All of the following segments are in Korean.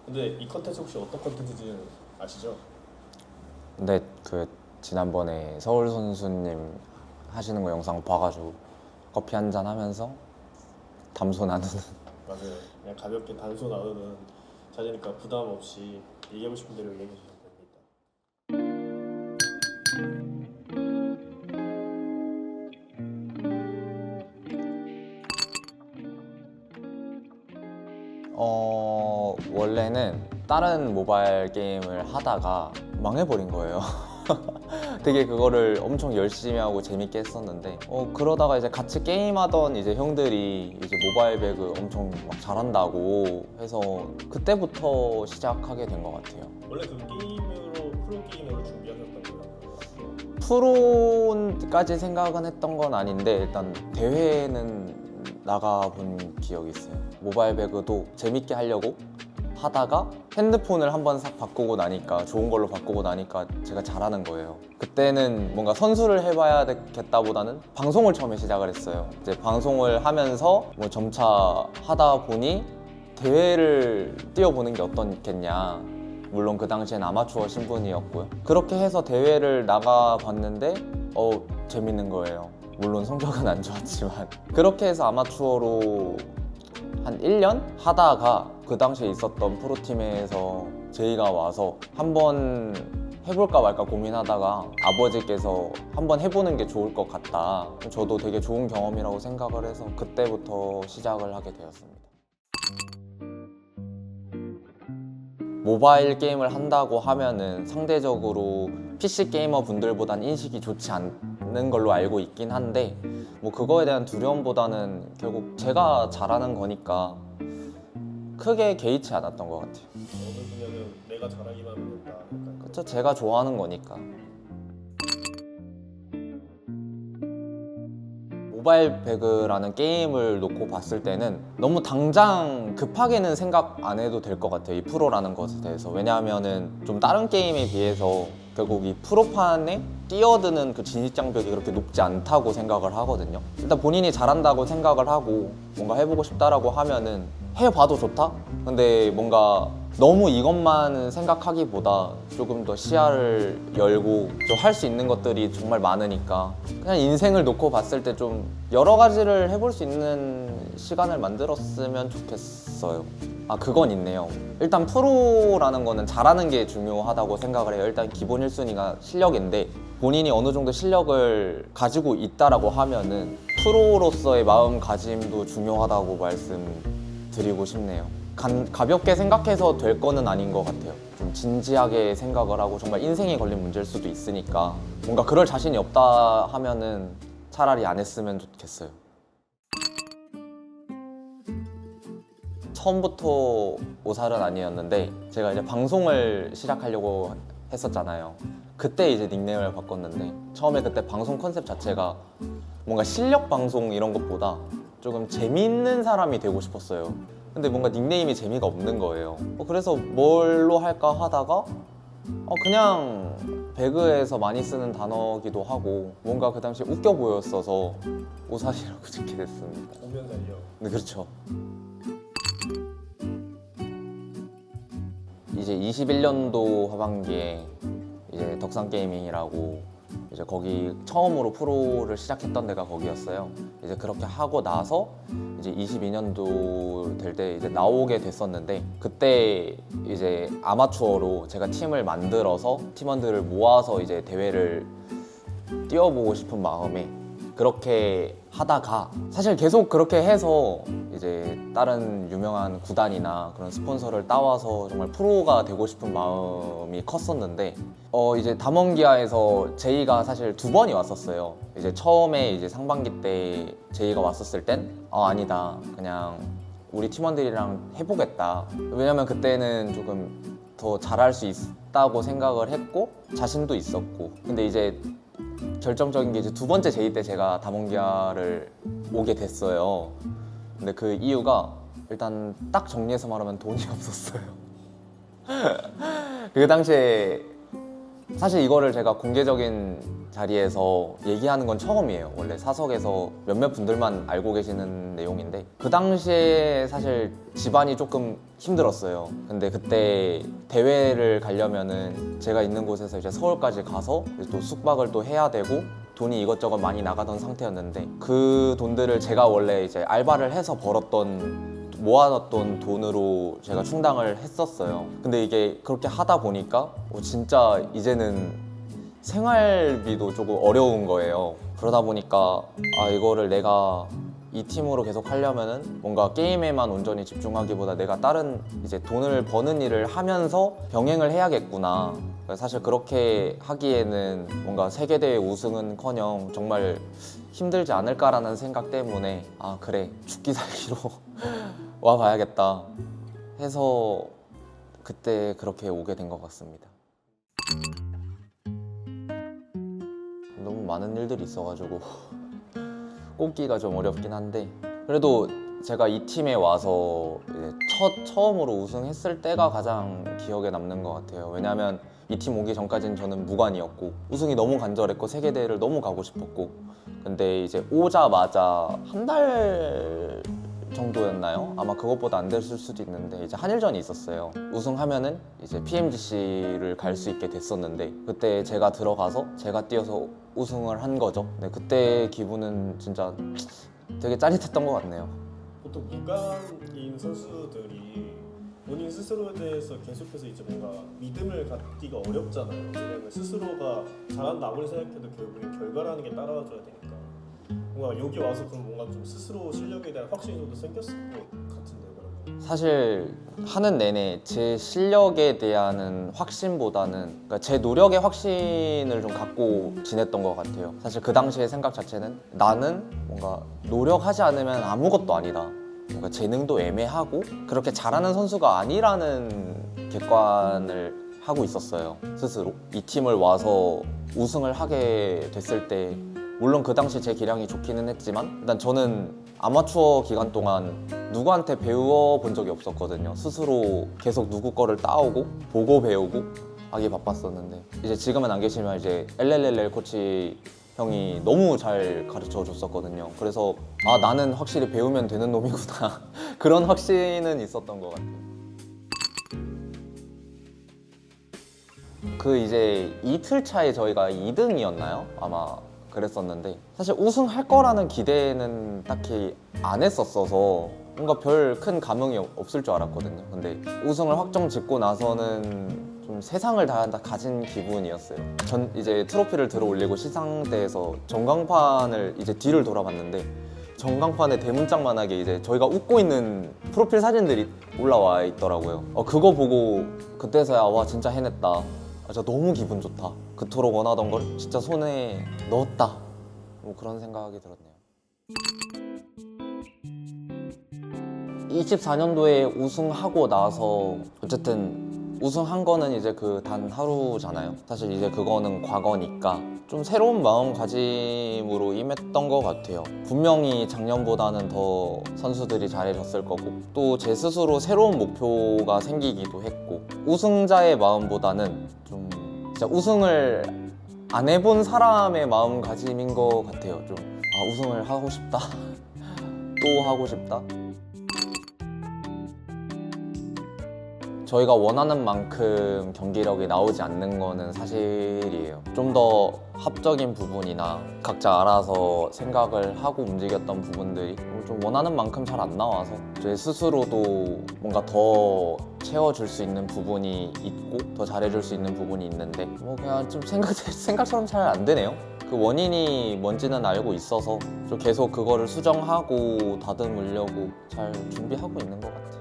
근데 이 컨텐츠 혹시 어떤 컨텐츠인지 아시죠? 근데 그 지난번에 서울 선수님 하시는 거 영상 봐가지고 커피 한 잔 하면서 담소 나누는. 맞아요. 그냥 가볍게 단소 나누는 자리니까 부담 없이 얘기하고 싶은 대로 얘기해 주시면 됩니다. 원래는 다른 모바일 게임을 하다가 망해버린 거예요. 되게 그거를 엄청 열심히 하고 재밌게 했었는데 그러다가 이제 같이 게임하던 이제 형들이 이제 모바일 배그 엄청 막 잘한다고 해서 그때부터 시작하게 된 것 같아요. 원래 그 게임으로 프로 게이머를 준비하셨던 거예요? 프로까지 생각은 했던 건 아닌데 일단 대회는 나가본 기억이 있어요. 모바일 배그도 재밌게 하려고 하다가 핸드폰을 한번 싹 바꾸고 나니까 좋은 걸로 바꾸고 나니까 제가 잘하는 거예요. 그때는 뭔가 선수를 해봐야 되겠다보다는 방송을 처음에 시작을 했어요. 이제 방송을 하면서 뭐 점차 하다 보니 대회를 뛰어보는 게 어떻겠냐. 물론 그 당시엔 아마추어 신분이었고요. 그렇게 해서 대회를 나가봤는데 재밌는 거예요. 물론 성적은 안 좋았지만 그렇게 해서 아마추어로 한 1년 하다가 그 당시에 있었던 프로팀에서 제의가 와서 한번 해볼까 말까 고민하다가 아버지께서 한번 해보는 게 좋을 것 같다. 저도 되게 좋은 경험이라고 생각을 해서 그때부터 시작을 하게 되었습니다. 모바일 게임을 한다고 하면은 상대적으로 PC 게이머 분들보단 인식이 좋지 않는 걸로 알고 있긴 한데 뭐 그거에 대한 두려움보다는 결국 제가 잘하는 거니까 크게 개의치 않았던 것 같아요. 어느 분야는 내가 잘하기만 하면 된다. 약간 그쵸? 제가 좋아하는 거니까. 모바일 배그라는 게임을 놓고 봤을 때는 너무 당장 급하게는 생각 안 해도 될 것 같아요. 이 프로라는 것에 대해서. 왜냐하면은 좀 다른 게임에 비해서 결국 이 프로판에 뛰어드는 그 진입장벽이 그렇게 높지 않다고 생각을 하거든요. 일단 본인이 잘한다고 생각을 하고 뭔가 해보고 싶다라고 하면은 해봐도 좋다? 근데 뭔가 너무 이것만 생각하기보다 조금 더 시야를 열고 좀 할 수 있는 것들이 정말 많으니까 그냥 인생을 놓고 봤을 때 좀 여러 가지를 해볼 수 있는 시간을 만들었으면 좋겠어요. 아, 그건 있네요. 일단 프로라는 거는 잘하는 게 중요하다고 생각을 해요. 일단 기본 1순위가 실력인데 본인이 어느 정도 실력을 가지고 있다라고 하면은 프로로서의 마음가짐도 중요하다고 말씀드리고 싶네요. 가볍게 생각해서 될 거는 아닌 것 같아요. 좀 진지하게 생각을 하고 정말 인생에 걸린 문제일 수도 있으니까 뭔가 그럴 자신이 없다 하면은 차라리 안 했으면 좋겠어요. 처음부터 오살은 아니었는데 제가 이제 방송을 시작하려고 했었잖아요. 그때 이제 닉네임을 바꿨는데 처음에 그때 방송 컨셉 자체가 뭔가 실력 방송 이런 것보다 조금 재밌는 사람이 되고 싶었어요. 근데 뭔가 닉네임이 재미가 없는 거예요. 그래서 뭘로 할까 하다가 그냥 배그에서 많이 쓰는 단어기도 하고 뭔가 그 당시에 웃겨 보였어서 오살이라고 짓게 됐습니다. 보면 달려. 네, 그렇죠. 이제 21년도 하반기에 이제 덕산 게이밍이라고 이제 거기 처음으로 프로를 시작했던 데가 거기였어요. 이제 그렇게 하고 나서 이제 22년도 될 때 이제 나오게 됐었는데 그때 이제 아마추어로 제가 팀을 만들어서 팀원들을 모아서 이제 대회를 뛰어보고 싶은 마음에 그렇게 하다가 사실 계속 그렇게 해서 이제 다른 유명한 구단이나 그런 스폰서를 따와서 정말 프로가 되고 싶은 마음이 컸었는데 이제 담원기아에서 제의가 사실 2번이 왔었어요. 이제 처음에 이제 상반기 때 제의가 왔었을 땐 아니다, 그냥 우리 팀원들이랑 해보겠다. 왜냐면 그때는 조금 더 잘할 수 있다고 생각을 했고 자신도 있었고 근데 이제 결정적인 게 이제 2번째 제의 때 제가 담원기아를 오게 됐어요. 근데 그 이유가 일단 딱 정리해서 말하면 돈이 없었어요. 그 당시에 사실 이거를 제가 공개적인 자리에서 얘기하는 건 처음이에요. 원래 사석에서 몇몇 분들만 알고 계시는 내용인데 그 당시에 사실 집안이 조금 힘들었어요. 근데 그때 대회를 가려면은 제가 있는 곳에서 이제 서울까지 가서 이제 또 숙박을 또 해야 되고 돈이 이것저것 많이 나가던 상태였는데 그 돈들을 제가 원래 이제 알바를 해서 모아놨던 돈으로 제가 충당을 했었어요. 근데 이게 그렇게 하다 보니까 진짜 이제는 생활비도 조금 어려운 거예요. 그러다 보니까 이거를 내가 이 팀으로 계속 하려면은 뭔가 게임에만 온전히 집중하기보다 내가 다른 이제 돈을 버는 일을 하면서 병행을 해야겠구나. 사실 그렇게 하기에는 뭔가 세계대회 우승은커녕 정말 힘들지 않을까라는 생각 때문에 그래 죽기 살기로 와봐야겠다 해서 그때 그렇게 오게 된 것 같습니다. 너무 많은 일들이 있어가지고 꼽기가 좀 어렵긴 한데 그래도 제가 이 팀에 와서 이제 처음으로 우승했을 때가 가장 기억에 남는 것 같아요. 왜냐하면 이 팀 오기 전까지는 저는 무관이었고 우승이 너무 간절했고 세계대회를 너무 가고 싶었고 근데 이제 오자마자 한 달 정도였나요? 아마 그것보다 안 됐을 수도 있는데 이제 한일전이 있었어요. 우승하면은 이제 PMGC를 갈 수 있게 됐었는데 그때 제가 들어가서 제가 뛰어서 우승을 한 거죠. 근데 그때 기분은 진짜 되게 짜릿했던 것 같네요. 보통 무관인 선수들이 본인 스스로에 대해서 계속해서 이제 뭔가 믿음을 갖기가 어렵잖아요. 왜냐면 스스로가 잘한다 아무리 생각해도 결국엔 결과라는 게 따라와줘야 되니까 뭔가 여기 와서 그럼 뭔가 좀 스스로 실력에 대한 확신이 좀 더 생겼을 것 같은데요. 그러면 사실 하는 내내 제 실력에 대한 확신보다는 그러니까 제 노력의 확신을 좀 갖고 지냈던 것 같아요. 사실 그 당시의 생각 자체는 나는 뭔가 노력하지 않으면 아무것도 아니다. 뭔가 재능도 애매하고 그렇게 잘하는 선수가 아니라는 객관을 하고 있었어요. 스스로 이 팀을 와서 우승을 하게 됐을 때 물론 그 당시 제 기량이 좋기는 했지만 일단 저는 아마추어 기간 동안 누구한테 배워본 적이 없었거든요. 스스로 계속 누구 거를 따오고 보고 배우고 하기 바빴었는데 이제 지금은 안 계시면 이제 LLL 코치 형이 너무 잘 가르쳐 줬었거든요. 그래서 나는 확실히 배우면 되는 놈이구나 그런 확신은 있었던 것 같아요. 그 이제 이틀 차에 저희가 2등이었나요? 아마 그랬었는데 사실 우승할 거라는 기대는 딱히 안 했었어서 뭔가 별 큰 감흥이 없을 줄 알았거든요. 근데 우승을 확정 짓고 나서는 좀 세상을 다 가진 기분이었어요. 전 이제 트로피를 들어 올리고 시상대에서 전광판을 이제 뒤를 돌아봤는데 전광판에 대문짝만하게 이제 저희가 웃고 있는 프로필 사진들이 올라와 있더라고요. 그거 보고 그때서야 와 진짜 해냈다. 진짜 너무 기분 좋다. 그토록 원하던 걸 진짜 손에 넣었다. 뭐 그런 생각이 들었네요. 24년도에 우승하고 나서 어쨌든 우승한 거는 이제 그 단 하루잖아요. 사실 이제 그거는 과거니까 좀 새로운 마음가짐으로 임했던 것 같아요. 분명히 작년보다는 더 선수들이 잘해줬을 거고 또 제 스스로 새로운 목표가 생기기도 했고 우승자의 마음보다는 좀 진짜 우승을 안 해본 사람의 마음가짐인 것 같아요. 좀 우승을 하고 싶다 또 하고 싶다. 저희가 원하는 만큼 경기력이 나오지 않는 거는 사실이에요. 좀 더 합적인 부분이나 각자 알아서 생각을 하고 움직였던 부분들이 좀 원하는 만큼 잘 안 나와서 제 스스로도 뭔가 더 채워줄 수 있는 부분이 있고 더 잘해줄 수 있는 부분이 있는데 뭐 그냥 좀 생각처럼 잘 안 되네요. 그 원인이 뭔지는 알고 있어서 좀 계속 그거를 수정하고 다듬으려고 잘 준비하고 있는 것 같아요.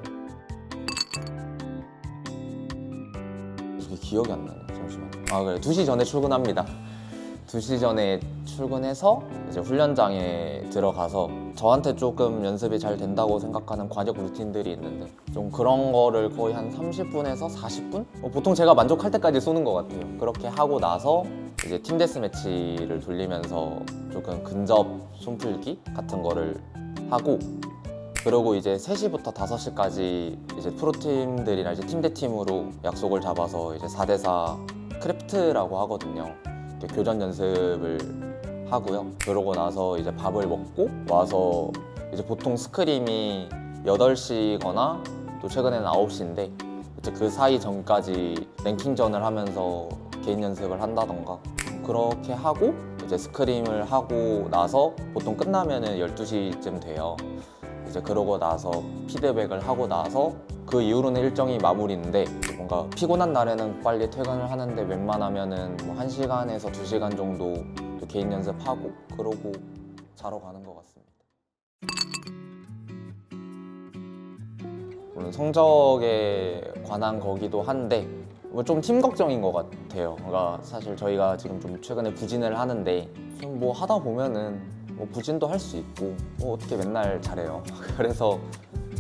기억이 안 나네. 잠시만. 그래. 2시 전에 출근합니다. 2시 전에 출근해서 이제 훈련장에 들어가서 저한테 조금 연습이 잘 된다고 생각하는 관역 루틴들이 있는데 좀 그런 거를 거의 한 30분에서 40분? 보통 제가 만족할 때까지 쏘는 것 같아요. 그렇게 하고 나서 이제 팀 데스매치를 돌리면서 조금 근접 손풀기 같은 거를 하고 그리고 이제 3시부터 5시까지 이제 프로팀들이나 이제 팀 대 팀으로 약속을 잡아서 이제 4대4 스크립트라고 하거든요. 이렇게 교전 연습을 하고요. 그러고 나서 이제 밥을 먹고 와서 이제 보통 스크림이 8시거나 또 최근에는 9시인데 이제 그 사이 전까지 랭킹전을 하면서 개인 연습을 한다던가 그렇게 하고 이제 스크림을 하고 나서 보통 끝나면은 12시쯤 돼요. 이제 그러고 나서 피드백을 하고 나서 그 이후로는 일정이 마무리인데 뭔가 피곤한 날에는 빨리 퇴근을 하는데 웬만하면은 뭐 1시간에서 2시간 정도 또 개인 연습하고 그러고 자러 가는 것 같습니다. 물론 성적에 관한 거기도 한데 뭐 좀 팀 걱정인 것 같아요. 그러니까 사실 저희가 지금 좀 최근에 부진을 하는데 좀 뭐 하다 보면은 뭐 부진도 할 수 있고 뭐 어떻게 맨날 잘해요. 그래서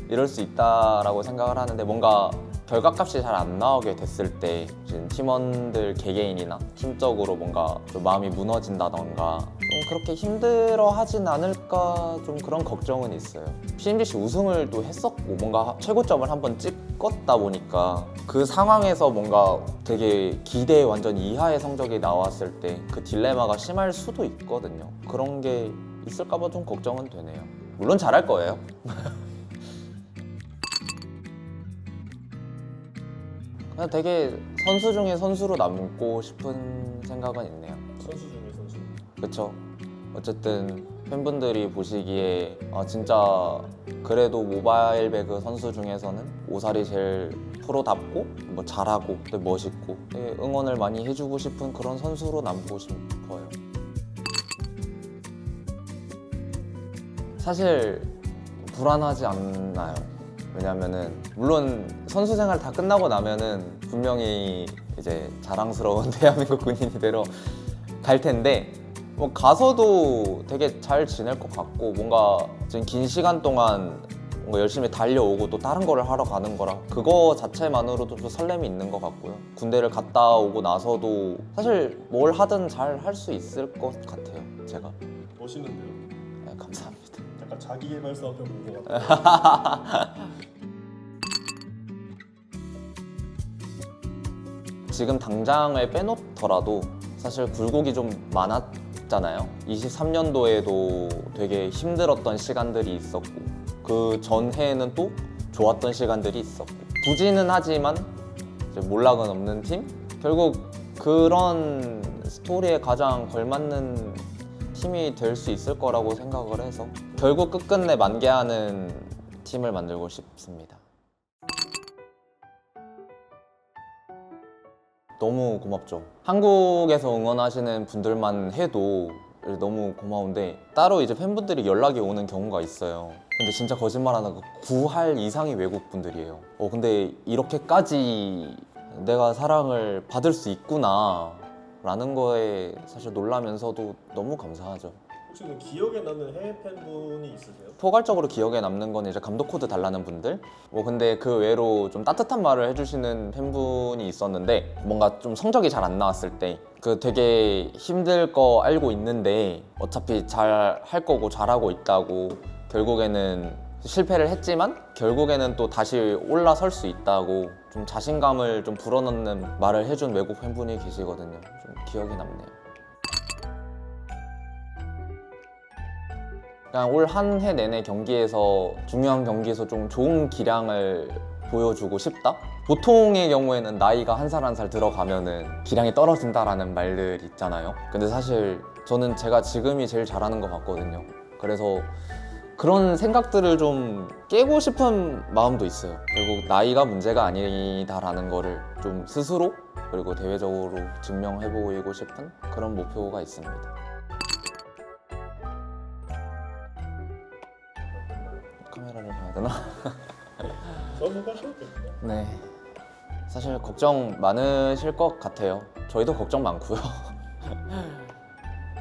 이럴 수 있다라고 생각을 하는데 뭔가 결과값이 잘 안 나오게 됐을 때 지금 팀원들 개개인이나 팀적으로 뭔가 좀 마음이 무너진다던가 좀 그렇게 힘들어 하진 않을까 좀 그런 걱정은 있어요. PMGC 우승을 또 했었고 뭔가 최고점을 한번 찍었다 보니까 그 상황에서 뭔가 되게 기대 완전 이하의 성적이 나왔을 때 그 딜레마가 심할 수도 있거든요. 그런 게 있을까 봐 좀 걱정은 되네요. 물론 잘할 거예요. 그냥 되게 선수 중에 선수로 남고 싶은 생각은 있네요. 선수 중에 선수. 그쵸? 어쨌든 팬분들이 보시기에 진짜 그래도 모바일 배그 선수 중에서는 오살이 제일 프로답고 뭐 잘하고 또 멋있고 응원을 많이 해주고 싶은 그런 선수로 남고 싶어요. 사실 불안하지 않나요? 왜냐면은 물론 선수 생활 다 끝나고 나면은 분명히 이제 자랑스러운 대한민국 군인이 되러 갈 텐데 뭐 가서도 되게 잘 지낼 것 같고 뭔가 지금 긴 시간 동안 뭔가 열심히 달려오고 또 다른 거를 하러 가는 거라 그거 자체만으로도 좀 설렘이 있는 것 같고요. 군대를 갔다 오고 나서도 사실 뭘 하든 잘 할 수 있을 것 같아요. 제가. 멋있는데요? 네, 감사합니다. 약간 자기계발 사업해 본 것 같아요. 지금 당장을 빼놓더라도 사실 굴곡이 좀 많았잖아요. 23년도에도 되게 힘들었던 시간들이 있었고 그 전해에는 또 좋았던 시간들이 있었고 부진은 하지만 이제 몰락은 없는 팀? 결국 그런 스토리에 가장 걸맞는 팀이 될 수 있을 거라고 생각을 해서 결국 끝끝내 만개하는 팀을 만들고 싶습니다. 너무 고맙죠. 한국에서 응원하시는 분들만 해도 너무 고마운데 따로 이제 팬분들이 연락이 오는 경우가 있어요. 근데 진짜 거짓말 안 하고 9할 이상이 외국 분들이에요. 근데 이렇게까지 내가 사랑을 받을 수 있구나 라는 거에 사실 놀라면서도 너무 감사하죠. 혹시 뭐 기억에 남는 해외 팬분이 있으세요? 포괄적으로 기억에 남는 건 이제 감독 코드 달라는 분들 근데 그 외로 좀 따뜻한 말을 해주시는 팬분이 있었는데 뭔가 좀 성적이 잘 안 나왔을 때 그 되게 힘들 거 알고 있는데 어차피 잘 할 거고 잘하고 있다고 결국에는 실패를 했지만 결국에는 또 다시 올라설 수 있다고 좀 자신감을 좀 불어넣는 말을 해준 외국 팬분이 계시거든요. 좀 기억에 남네요. 그냥 올 한 해 내내 경기에서 중요한 경기에서 좀 좋은 기량을 보여주고 싶다? 보통의 경우에는 나이가 한 살 한 살 들어가면은 기량이 떨어진다라는 말들 있잖아요. 근데 사실 저는 제가 지금이 제일 잘하는 것 같거든요. 그래서 그런 생각들을 좀 깨고 싶은 마음도 있어요. 결국 나이가 문제가 아니다라는 거를 좀 스스로 그리고 대외적으로 증명해보이고 싶은 그런 목표가 있습니다. 카메라를 봐야 되나? 써보가셨겠네요. 네. 사실 걱정 많으실 것 같아요. 저희도 걱정 많고요.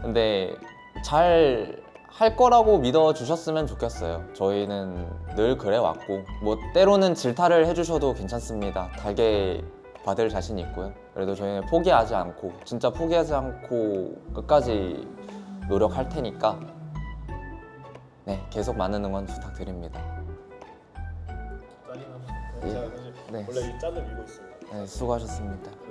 근데 잘 할 거라고 믿어주셨으면 좋겠어요. 저희는 늘 그래 왔고 뭐 때로는 질타를 해주셔도 괜찮습니다. 달게 받을 자신 있고요. 그래도 저희는 포기하지 않고 진짜 포기하지 않고 끝까지 노력할 테니까 네, 계속 많은 응원 부탁드립니다. 짠이 나면 제가 사실 네. 원래 이 짠을 밀고 있습니다. 네, 수고하셨습니다. 그